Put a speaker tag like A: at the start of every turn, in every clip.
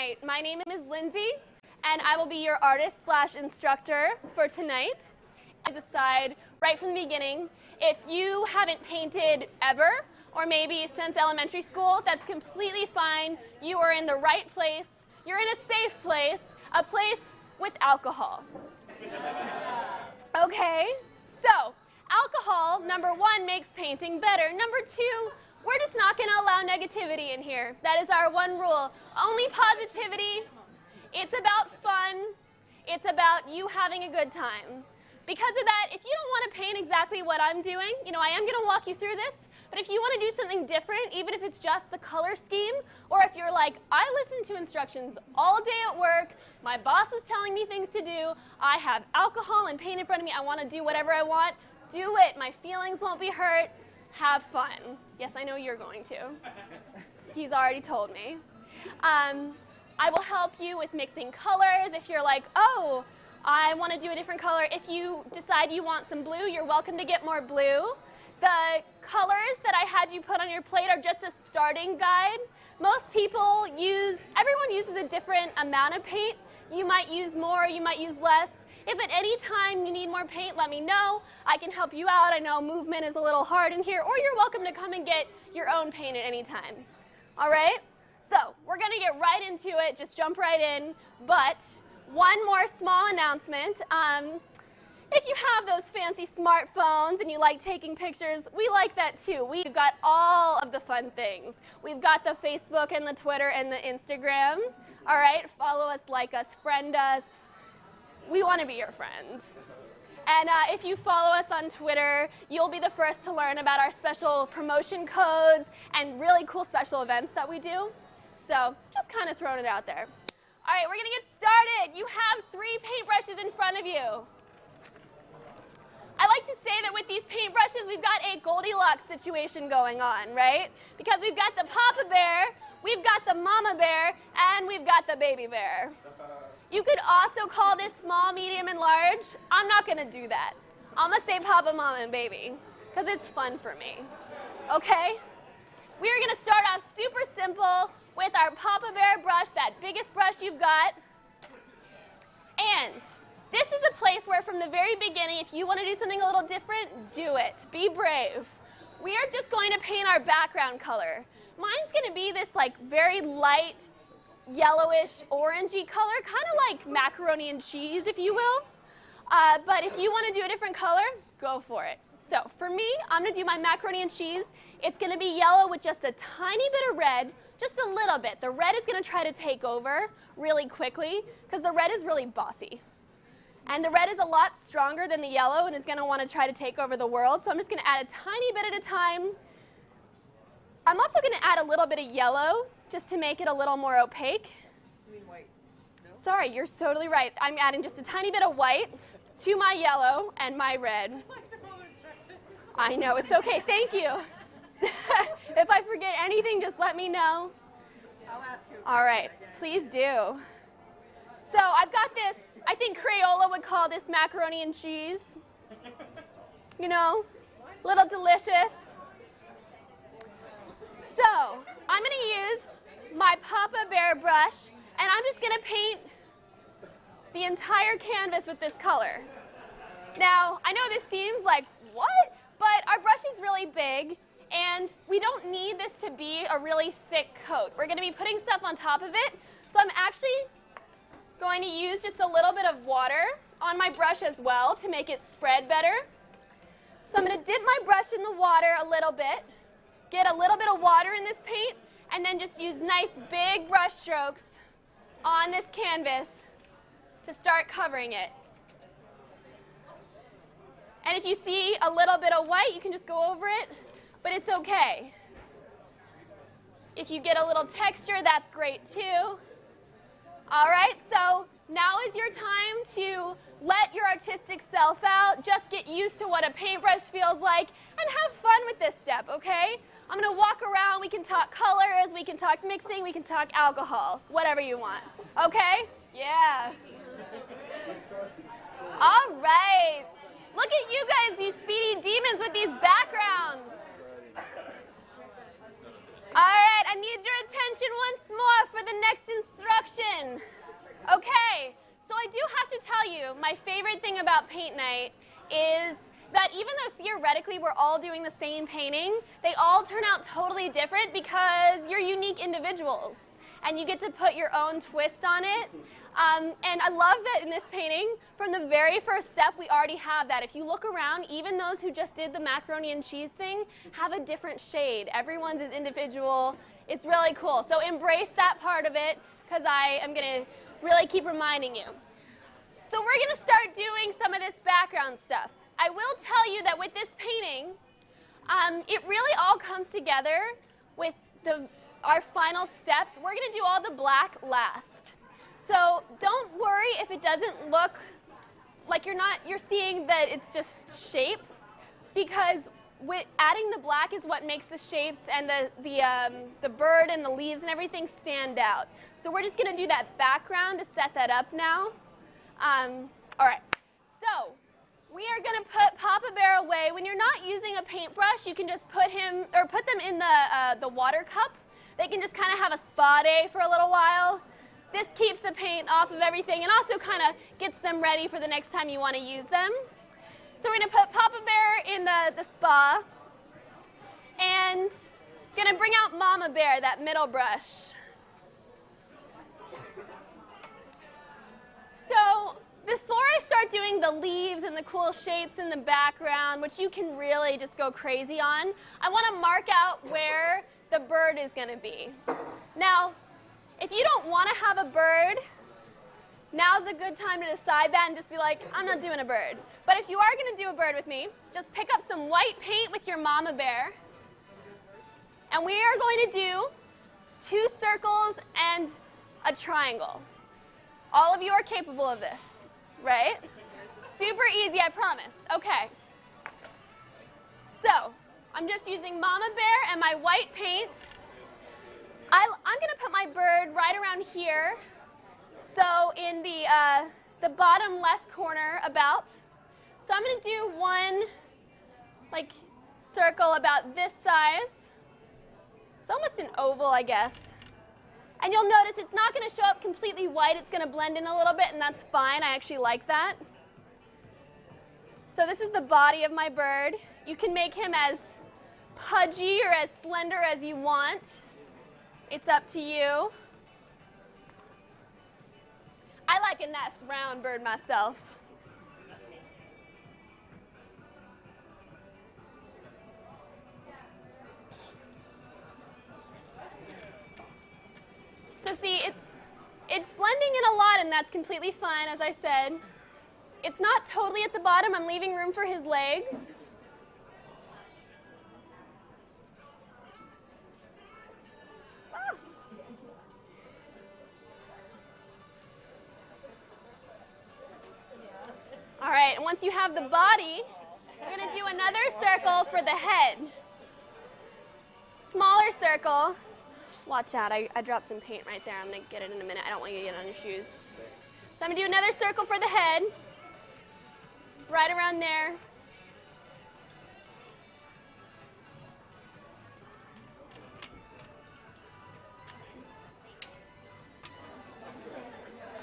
A: tonight. My name is Lindsay, and I will be your artist/instructor for tonight. As a side, right from the beginning, if you haven't painted ever, or maybe since elementary school, that's completely fine. You are in the right place. You're in a safe place, a place with alcohol. Okay, so alcohol, number one, makes painting better. Number two, we're just not going to allow negativity in here. That is our one rule. Only positivity. It's about fun. It's about you having a good time. Because of that, if you don't want to paint exactly what I'm doing, I am going to walk you through this, but if you want to do something different, even if it's just the color scheme, or if you're like, I listen to instructions all day at work, my boss was telling me things to do, I have alcohol and paint in front of me, I want to do whatever I want, do it. My feelings won't be hurt. Have fun. Yes, I know you're going to. He's already told me. I will help you with mixing colors. If you're like, oh, I want to do a different color. If you decide you want some blue, you're welcome to get more blue. The colors that I had you put on your plate are just a starting guide. Most people everyone uses a different amount of paint. You might use more, you might use less. If at any time you need more paint, let me know. I can help you out. I know movement is a little hard in here, or you're welcome to come and get your own paint at any time. All right? So we're going to get right into it. Just jump right in. But one more small announcement. If you have those fancy smartphones and you like taking pictures, we like that too. We've got all of the fun things. We've got the Facebook and the Twitter and the Instagram. All right? Follow us, like us, friend us. We want to be your friends. And if you follow us on Twitter, you'll be the first to learn about our special promotion codes and really cool special events that we do. So just kind of throwing it out there. All right, we're going to get started. You have 3 paintbrushes in front of you. I like to say that with these paintbrushes, we've got a Goldilocks situation going on, right? Because we've got the Papa Bear, we've got the Mama Bear, and we've got the Baby Bear. You could also call this small, medium, and large. I'm not going to do that. I'm going to say Papa, Mama, and Baby, because it's fun for me. Okay? We're going to start off super simple with our Papa Bear brush, that biggest brush you've got. And this is a place where from the very beginning, if you want to do something a little different, do it. Be brave. We are just going to paint our background color. Mine's going to be this very light, yellowish, orangey color, kind of like macaroni and cheese, if you will. But if you want to do a different color, go for it. So for me, I'm going to do my macaroni and cheese. It's going to be yellow with just a tiny bit of red, just a little bit. The red is going to try to take over really quickly because the red is really bossy. And the red is a lot stronger than the yellow and is going to want to try to take over the world. So I'm just going to add a tiny bit at a time. I'm also going to add a little bit of yellow just to make it a little more opaque.
B: You mean white? No?
A: Sorry, you're totally right. I'm adding just a tiny bit of white to my yellow and my red. I know, it's okay. Thank you. If I forget anything, just let me know.
B: I'll ask you.
A: All right, please do. So I've got this, I think Crayola would call this macaroni and cheese. Little delicious. So I'm going to use my Papa Bear brush, and I'm just going to paint the entire canvas with this color. Now, I know this seems like, what? But our brush is really big, and we don't need this to be a really thick coat. We're going to be putting stuff on top of it, so I'm actually going to use just a little bit of water on my brush as well to make it spread better. So I'm going to dip my brush in the water a little bit, get a little bit of water in this paint, and then just use nice big brush strokes on this canvas to start covering it. And if you see a little bit of white, you can just go over it, but it's okay. If you get a little texture, that's great too. All right, so now is your time to let your artistic self out, just get used to what a paintbrush feels like, and have fun with this step, okay? I'm going to walk around, we can talk colors, we can talk mixing, we can talk alcohol, whatever you want, okay? Yeah. All right. Look at you guys, you speedy demons with these backgrounds. All right, I need your attention once more for the next instruction. Okay, so I do have to tell you, my favorite thing about paint night is that even though theoretically we're all doing the same painting, they all turn out totally different because you're unique individuals and you get to put your own twist on it. And I love that in this painting, from the very first step, we already have that. If you look around, even those who just did the macaroni and cheese thing have a different shade. Everyone's is individual. It's really cool. So embrace that part of it, because I am going to really keep reminding you. So we're going to start doing some of this background stuff. I will tell you that with this painting, it really all comes together with our final steps. We're going to do all the black last. So don't worry if it doesn't look like you're seeing that it's just shapes, because adding the black is what makes the shapes and the bird and the leaves and everything stand out. So we're just going to do that background to set that up now. All right, so we are going to put Papa Bear away. When you're not using a paintbrush, you can just put them in the water cup. They can just kind of have a spa day for a little while. This keeps the paint off of everything and also kind of gets them ready for the next time you want to use them. So we're going to put Papa Bear in the spa and going to bring out Mama Bear, that middle brush. So before I start doing the leaves and the cool shapes in the background, which you can really just go crazy on, I want to mark out where the bird is going to be. Now, if you don't want to have a bird, now's a good time to decide that and just be like, I'm not doing a bird. But if you are going to do a bird with me, just pick up some white paint with your Mama Bear. And we are going to do 2 circles and a triangle. All of you are capable of this, right? Super easy, I promise. Okay. So, I'm just using Mama Bear and my white paint. I'm going to put my bird right around here. So in the bottom left corner about. So I'm going to do one circle about this size. It's almost an oval, I guess. And you'll notice it's not going to show up completely white. It's going to blend in a little bit, and that's fine. I actually like that. So this is the body of my bird. You can make him as pudgy or as slender as you want. It's up to you. I like a nice round bird myself. So see, it's blending in a lot, and that's completely fine, as I said. It's not totally at the bottom. I'm leaving room for his legs. All right, and once you have the body, we're going to do another circle for the head. Smaller circle. Watch out, I dropped some paint right there. I'm going to get it in a minute. I don't want you to get on your shoes. So I'm going to do another circle for the head. Right around there.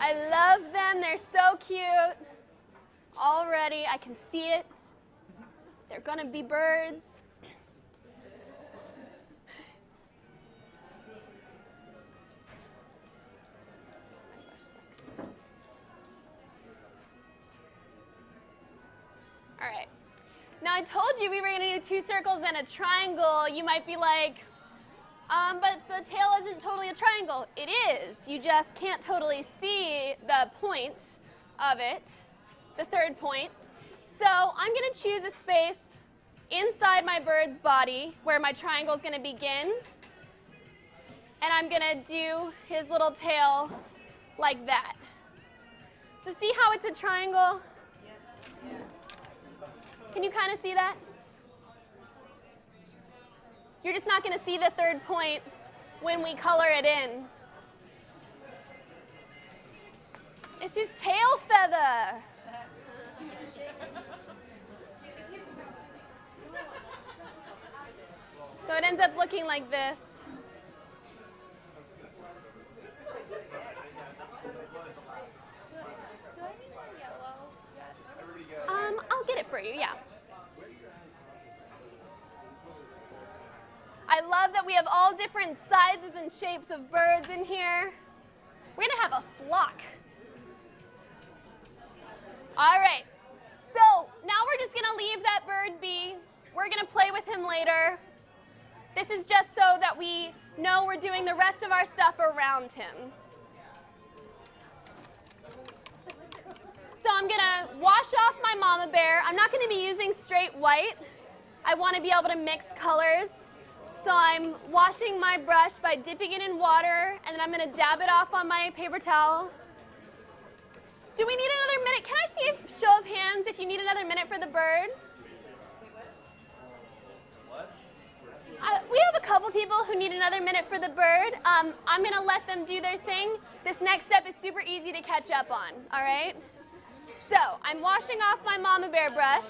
A: I love them. They're so cute. Already, I can see it. They're going to be birds. All right. Now, I told you we were going to do 2 circles and a triangle. You might be like, but the tail isn't totally a triangle. It is. You just can't totally see the point of it. The third point. So I'm going to choose a space inside my bird's body where my triangle is going to begin. And I'm going to do his little tail like that. So see how it's a triangle? Yeah. Can you kind of see that? You're just not going to see the third point when we color it in. It's his tail feather. So it ends up looking like this. you, yeah. I love that we have all different sizes and shapes of birds in here. We're gonna have a flock. All right, so now we're just gonna leave that bird be. We're gonna play with him later. This is just so that we know we're doing the rest of our stuff around him. So I'm gonna wash off my mama bear. I'm not gonna be using straight white. I wanna be able to mix colors. So I'm washing my brush by dipping it in water, and then I'm gonna dab it off on my paper towel. Do we need another minute? Can I see a show of hands if you need another minute for the bird? We have a couple people who need another minute for the bird. I'm going to let them do their thing. This next step is super easy to catch up on, all right? So I'm washing off my mama bear brush.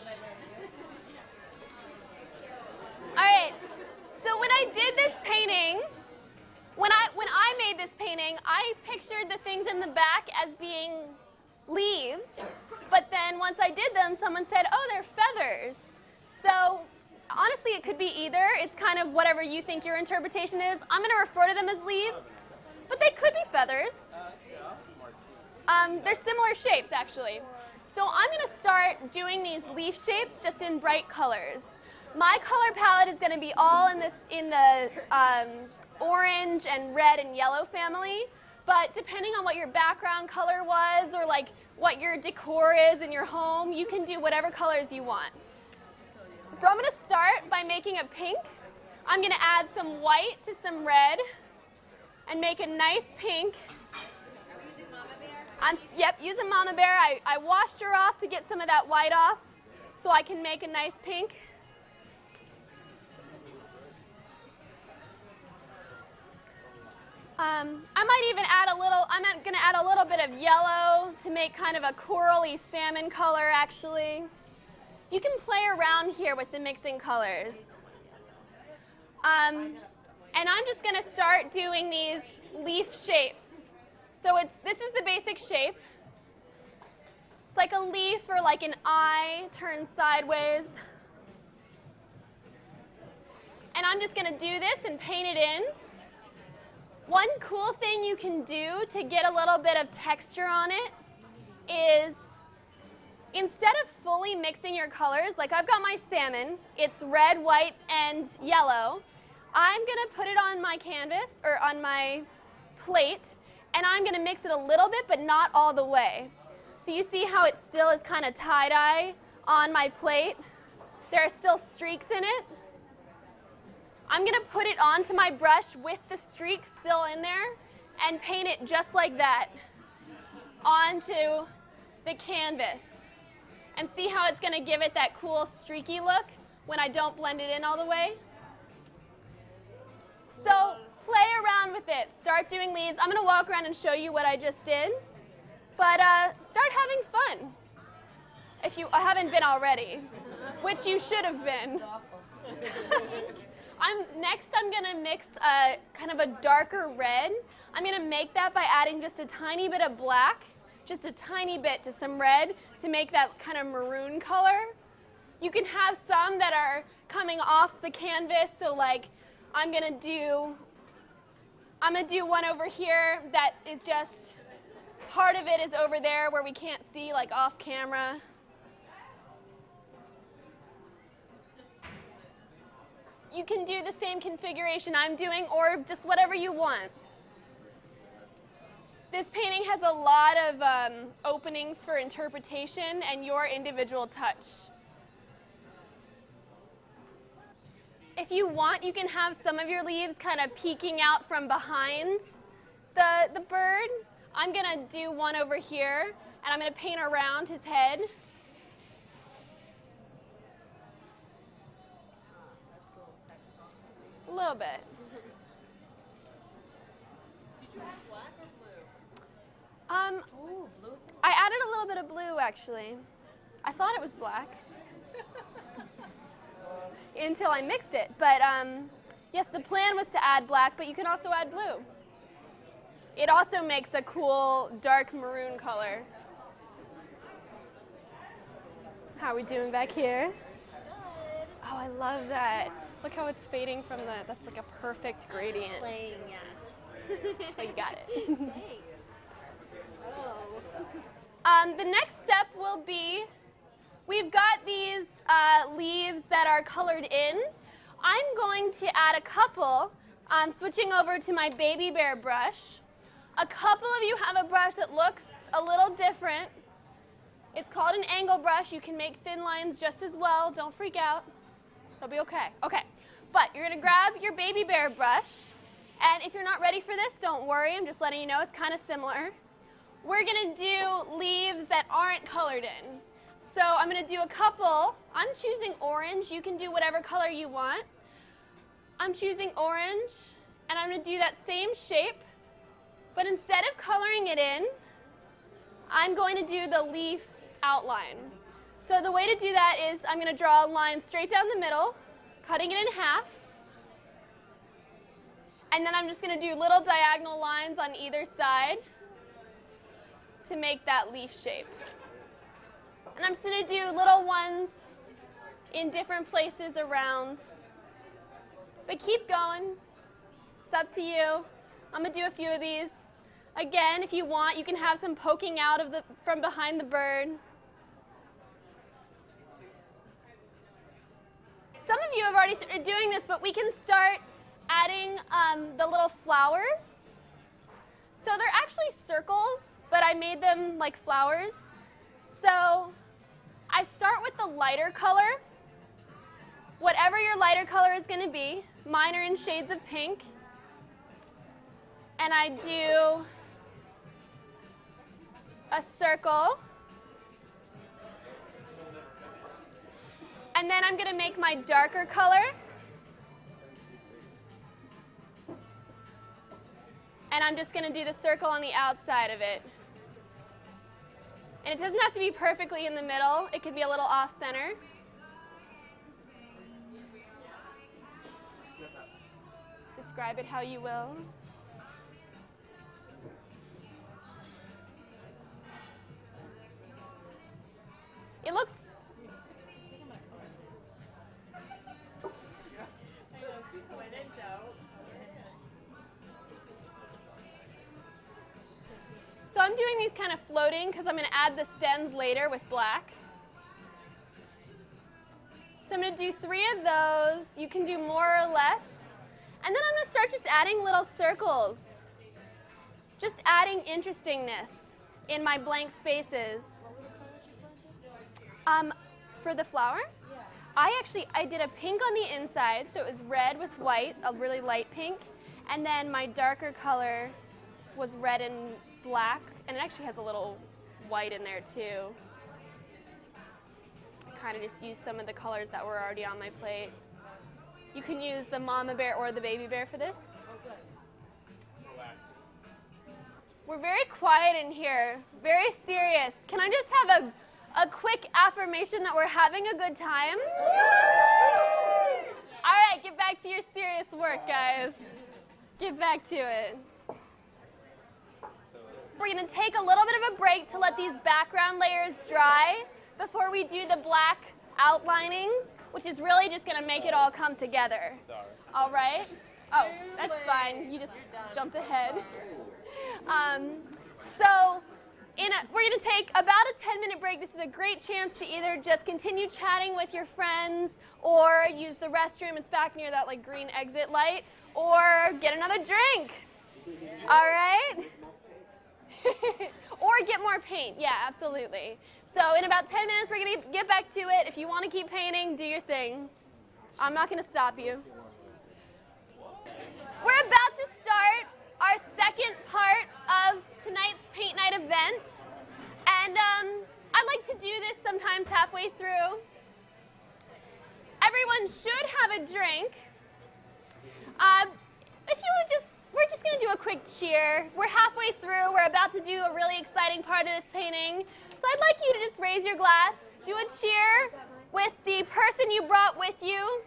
A: All right, so when I did this painting, when I made this painting, I pictured the things in the back as being leaves, but then once I did them, someone said, oh, they're feathers. So honestly, it could be either. It's kind of whatever you think your interpretation is. I'm going to refer to them as leaves, but they could be feathers. They're similar shapes, actually. So I'm going to start doing these leaf shapes just in bright colors. My color palette is going to be all in the orange and red and yellow family. But depending on what your background color was or like what your decor is in your home, you can do whatever colors you want. So I'm going to start by making a pink. I'm going to add some white to some red and make a nice pink.
C: Are we using Mama Bear?
A: Yep, using Mama Bear. I washed her off to get some of that white off so I can make a nice pink. I might even add I'm going to add a little bit of yellow to make kind of a corally salmon color, actually. You can play around here with the mixing colors. And I'm just going to start doing these leaf shapes. So this is the basic shape. It's like a leaf or like an eye turned sideways. And I'm just going to do this and paint it in. One cool thing you can do to get a little bit of texture on it is instead of fully mixing your colors, like I've got my salmon, it's red, white, and yellow. I'm going to put it on my canvas or on my plate, and I'm going to mix it a little bit, but not all the way. So you see how it still is kind of tie-dye on my plate? There are still streaks in it. I'm going to put it onto my brush with the streaks still in there and paint it just like that onto the canvas. And see how it's going to give it that cool streaky look when I don't blend it in all the way? So play around with it. Start doing leaves. I'm going to walk around and show you what I just did. But start having fun if you haven't been already, which you should have been. Next, I'm going to mix kind of a darker red. I'm going to make that by adding just a tiny bit of black, just a tiny bit to some red to make that kind of maroon color. You can have some that are coming off the canvas, so like I'm going to do one over here that is just, part of it is over there where we can't see, like off camera. You can do the same configuration I'm doing or just whatever you want. This painting has a lot of openings for interpretation and your individual touch. If you want, you can have some of your leaves kind of peeking out from behind the bird. I'm going to do one over here, and I'm going to paint around his head. A little bit.
C: Did you add black or blue? Blue.
A: I added a little bit of blue, actually. I thought it was black until I mixed it. But yes, the plan was to add black, but you can also add blue. It also makes a cool dark maroon color. How are we doing back here? Oh, I love that. Look how it's fading from the, that's like a perfect gradient.
C: Playing, yes.
A: Oh, you got it.
C: Thanks. Oh.
A: The next step will be, we've got these leaves that are colored in. I'm going to add a couple, switching over to my baby bear brush. A couple of you have a brush that looks a little different. It's called an angle brush. You can make thin lines just as well. Don't freak out. It'll be okay. Okay, but you're gonna grab your baby bear brush, and if you're not ready for this, don't worry. I'm just letting you know it's kind of similar. We're gonna do leaves that aren't colored in. So I'm gonna do a couple. I'm choosing orange. You can do whatever color you want. I'm choosing orange, and I'm gonna do that same shape, but instead of coloring it in, I'm going to do the leaf outline. So the way to do that is I'm going to draw a line straight down the middle, cutting it in half, and then I'm just going to do little diagonal lines on either side to make that leaf shape. And I'm just going to do little ones in different places around. But keep going. It's up to you. I'm going to do a few of these. Again, if you want, you can have some poking out of from behind the bird. Some of you have already started doing this, but we can start adding the little flowers. So they're actually circles, but I made them like flowers. So I start with the lighter color. Whatever your lighter color is going to be. Mine are in shades of pink. And I do a circle. And then I'm going to make my darker color. And I'm just going to do the circle on the outside of it. And it doesn't have to be perfectly in the middle. It could be a little off-center. Describe it how you will. It looks... So I'm doing these kind of floating because I'm going to add the stems later with black. So I'm going to do 3 of those. You can do more or less. And then I'm going to start just adding little circles. Just adding interestingness in my blank spaces. For the flower? Yeah. I did a pink on the inside, so it was red with white, a really light pink. And then my darker color was red and black, and it actually has a little white in there too. I kind of just used some of the colors that were already on my plate. You can use the mama bear or the baby bear for this. We're very quiet in here, very serious. Can I just have a quick affirmation that we're having a good time? All right, get back to your serious work, guys. Get back to it. We're going to take a little bit of a break to let these background layers dry before we do the black outlining, which is really just going to make it all come together. Sorry. All right? Oh, that's fine. You just jumped ahead. We're going to take about a 10-minute break. This is a great chance to either just continue chatting with your friends or use the restroom. It's back near that like green exit light, or get another drink. All right? Or get more paint. Yeah, absolutely. So in about 10 minutes, we're going to get back to it. If you want to keep painting, do your thing. I'm not going to stop you. We're about to start our second part of tonight's paint night event. And I like to do this sometimes halfway through. Everyone should have a drink. If you would just, we're just going to do a quick cheer. We're halfway through. We're about to do a really exciting part of this painting. So I'd like you to just raise your glass, do a cheer with the person you brought with you,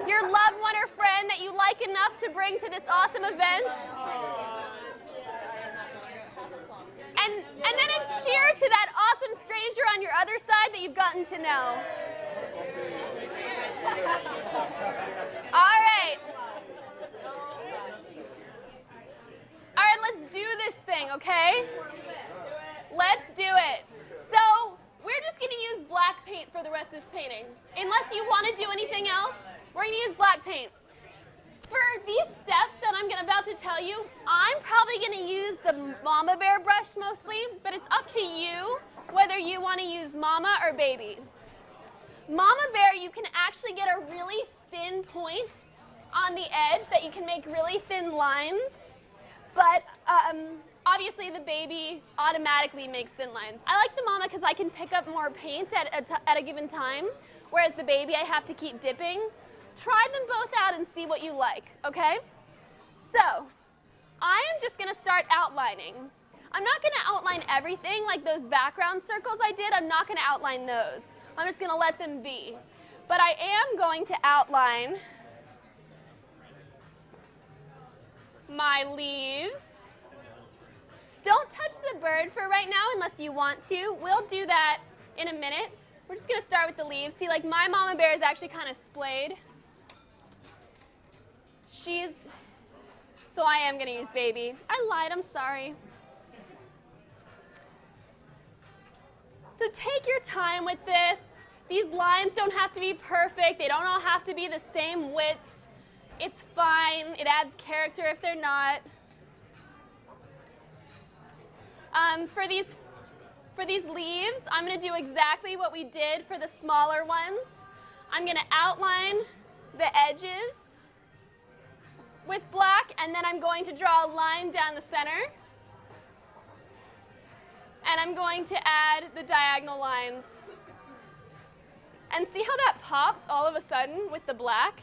A: your loved one or friend that you like enough to bring to this awesome event. And then a cheer to that awesome stranger on your other side that you've gotten to know? All right. All right, let's do this thing, okay? Let's do it. So, we're just going to use black paint for the rest of this painting. Unless you want to do anything else, we're going to use black paint. For these steps that I'm about to tell you, I'm probably going to use the Mama Bear brush mostly, but it's up to you whether you want to use Mama or Baby. Mama Bear, you can actually get a really thin point on the edge that you can make really thin lines, but obviously the Baby automatically makes thin lines. I like the Mama because I can pick up more paint at a given time, whereas the Baby I have to keep dipping. Try them both out and see what you like, okay? So, I am just going to start outlining. I'm not going to outline everything like those background circles I did. I'm not going to outline those. I'm just going to let them be. But I am going to outline my leaves. Don't touch the bird for right now unless you want to. We'll do that in a minute. We're just going to start with the leaves. See, like my Mama Bear is actually kind of splayed. So I am going to use Baby. I lied, I'm sorry. So take your time with this. These lines don't have to be perfect. They don't all have to be the same width. It's fine. It adds character if they're not. For these leaves, I'm going to do exactly what we did for the smaller ones. I'm going to outline the edges with black, and then I'm going to draw a line down the center. And I'm going to add the diagonal lines. And see how that pops all of a sudden with the black?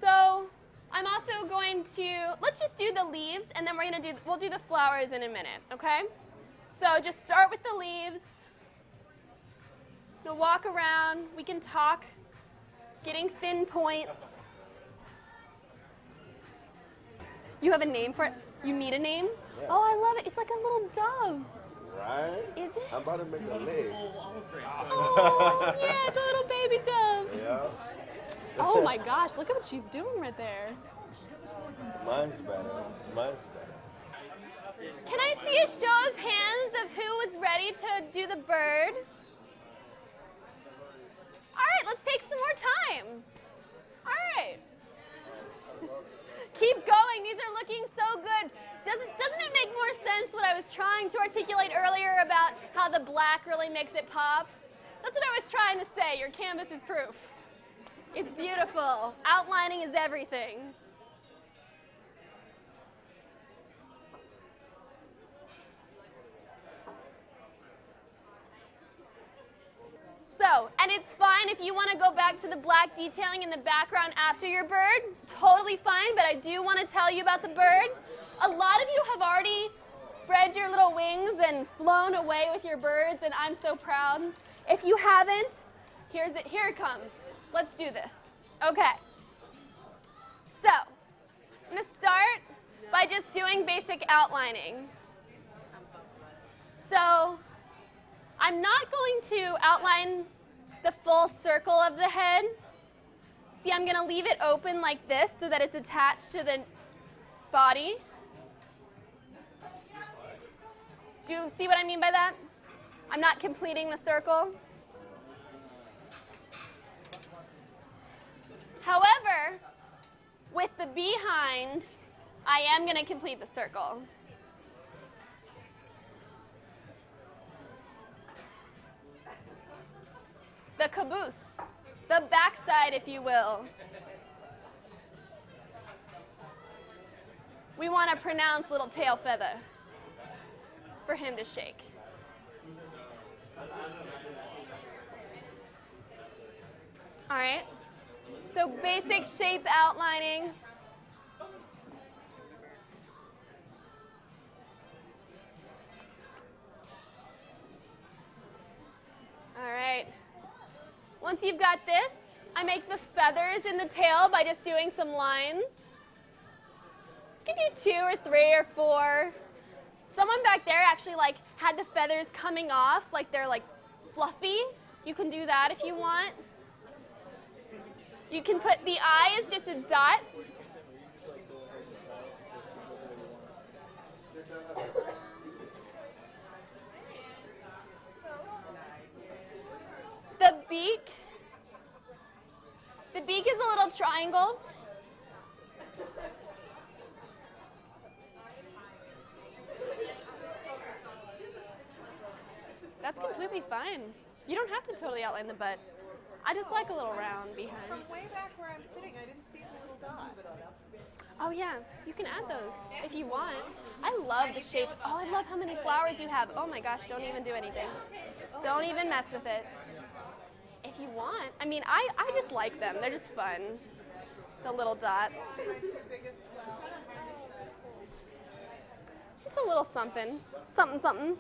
A: So I'm also going to, let's just do the leaves, and then we'll do the flowers in a minute, okay? So just start with the leaves. Now walk around, we can talk, getting thin points. You have a name for it? You need a name?
D: Yeah.
A: Oh, I love it. It's like a little dove.
D: Right?
A: Is it?
D: I'm about to make a leg.
A: Oh, yeah, it's a little baby dove.
D: Yeah.
A: Oh my gosh, look at what she's doing right there.
D: Mine's better. Mine's better.
A: Can I see a show of hands of who is ready to do the bird? All right, let's take some more time. All right. Keep going. These are looking so good. Doesn't it make more sense what I was trying to articulate earlier about how the black really makes it pop? That's what I was trying to say. Your canvas is proof. It's beautiful. Outlining is everything. So, and it's fine if you want to go back to the black detailing in the background after your bird, totally fine, but I do want to tell you about the bird. A lot of you have already spread your little wings and flown away with your birds, and I'm so proud. If you haven't, here it comes. Let's do this. Okay. So, I'm going to start by just doing basic outlining. So, I'm not going to outline the full circle of the head. See, I'm going to leave it open like this so that it's attached to the body. Do you see what I mean by that? I'm not completing the circle. However, with the behind, I am going to complete the circle. The caboose, the backside, if you will. We want a pronounced little tail feather for him to shake. All right, so basic shape outlining. All right. Once you've got this, I make the feathers in the tail by just doing some lines. You can do 2 or 3 or 4. Someone back there actually like had the feathers coming off, like they're like fluffy. You can do that if you want. You can put the eye as just a dot. The beak is a little triangle. That's completely fine. You don't have to totally outline the butt. I just like a little round behind.
C: From way back where I'm sitting, I didn't see the little dots.
A: Oh yeah, you can add those if you want. I love the shape. Oh, I love how many flowers you have. Oh my gosh, don't even do anything. Don't even mess with it. If you want. I mean, I just like them. They're just fun. The little dots. Just a little something. Something, something.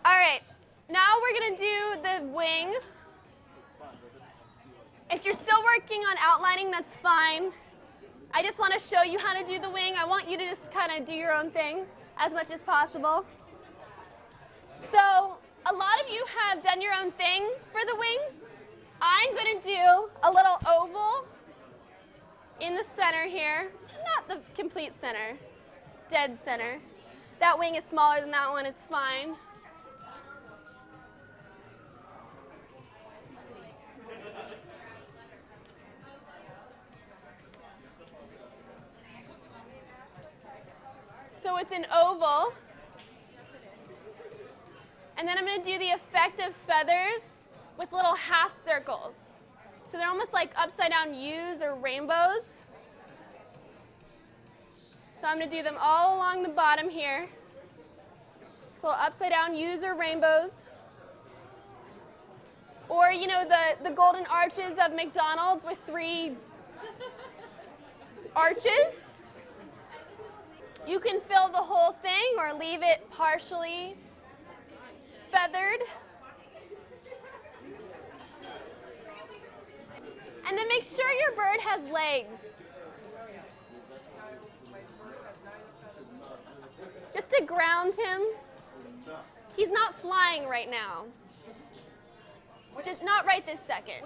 A: All right, now we're gonna do the wing. If you're still working on outlining, that's fine. I just want to show you how to do the wing. I want you to just kind of do your own thing as much as possible. So a lot of you have done your own thing for the wing. I'm going to do a little oval in the center here. Not the complete center, dead center. That wing is smaller than that one, it's fine. So it's an oval. And then I'm going to do the effect of feathers with little half circles. So they're almost like upside down U's or rainbows. So I'm going to do them all along the bottom here. So upside down U's or rainbows. Or, you know, the golden arches of McDonald's with 3 arches. You can fill the whole thing or leave it partially feathered. And then make sure your bird has legs. Just to ground him. He's not flying right now. Just not right this second.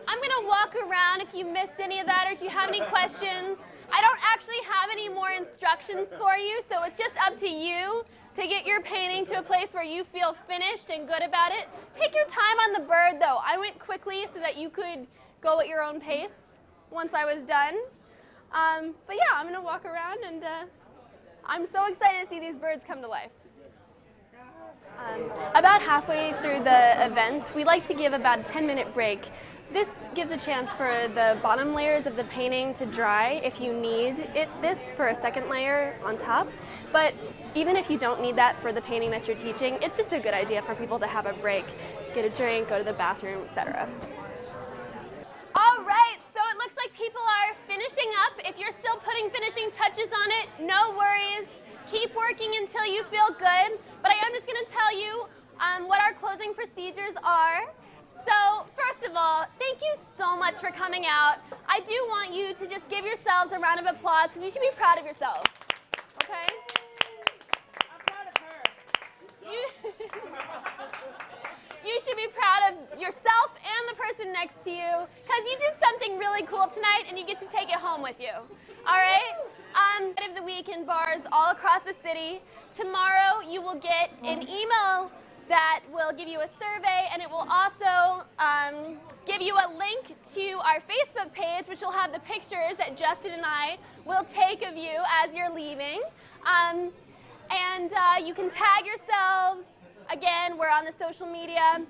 A: I'm going to walk around if you missed any of that or if you have any questions. I don't actually have any more instructions for you, so it's just up to you to get your painting to a place where you feel finished and good about it. Take your time on the bird, though. I went quickly so that you could go at your own pace once I was done. But yeah, I'm going to walk around, and I'm so excited to see these birds come to life. About halfway through the event, we like to give about a 10-minute break. This gives a chance for the bottom layers of the painting to dry if you need this for a second layer on top. But even if you don't need that for the painting that you're teaching, it's just a good idea for people to have a break, get a drink, go to the bathroom, etc. All right, so it looks like people are finishing up. If you're still putting finishing touches on it, no worries. Keep working until you feel good. But I am just going to tell you what our closing procedures are. So, first of all, thank you so much for coming out. I do want you to just give yourselves a round of applause because you should be proud of yourselves. Okay?
B: I'm proud of her.
A: You should be proud of yourself and the person next to you because you did something really cool tonight and you get to take it home with you. All right? Of the week in bars all across the city. Tomorrow you will get an email that will give you a survey, and it will also give you a link to our Facebook page, which will have the pictures that Justin and I will take of you as you're leaving. You can tag yourselves. Again, we're on the social media.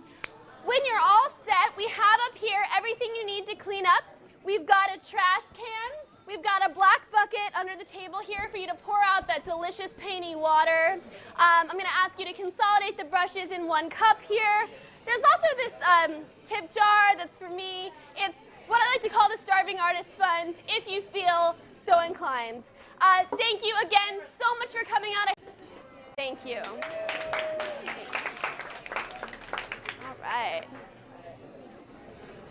A: When you're all set, we have up here everything you need to clean up. We've got a trash can. We've got a black bucket under the table here for you to pour out that delicious painty water. I'm going to ask you to consolidate the brushes in 1 cup here. There's also this tip jar that's for me. It's what I like to call the Starving Artist Fund, if you feel so inclined. Thank you again so much for coming out. Thank you. All right.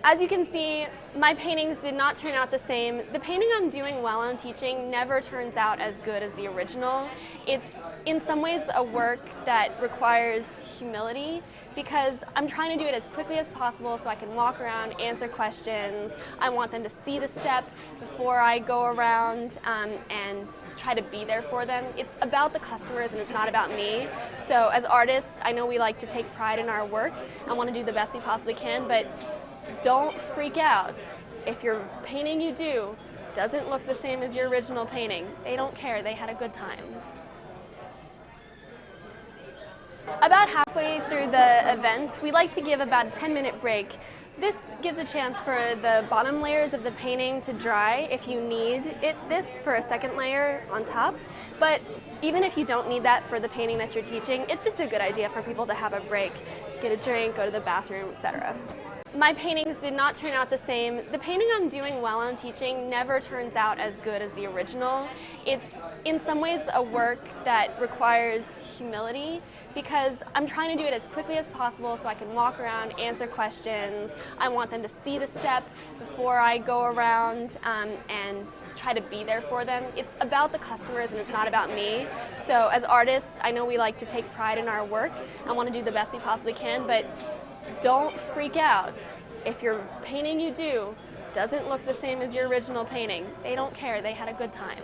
A: As you can see, my paintings did not turn out the same. The painting I'm doing while I'm teaching never turns out as good as the original. It's in some ways a work that requires humility because I'm trying to do it as quickly as possible so I can walk around, answer questions. I want them to see the step before I go around and try to be there for them. It's about the customers and it's not about me. So as artists, I know we like to take pride in our work. I want to do the best we possibly can, but don't freak out if your painting you do doesn't look the same as your original painting. They don't care, they had a good time. About halfway through the event, we like to give about a 10-minute break. This gives a chance for the bottom layers of the painting to dry if you need this for a second layer on top. But even if you don't need that for the painting that you're teaching, it's just a good idea for people to have a break, get a drink, go to the bathroom, etc. My paintings did not turn out the same. The painting I'm doing while I'm teaching never turns out as good as the original. It's in some ways a work that requires humility because I'm trying to do it as quickly as possible so I can walk around, answer questions. I want them to see the step before I go around and try to be there for them. It's about the customers and it's not about me. So as artists, I know we like to take pride in our work. I want to do the best we possibly can, but don't freak out if your painting you do doesn't look the same as your original painting. They don't care, they had a good time.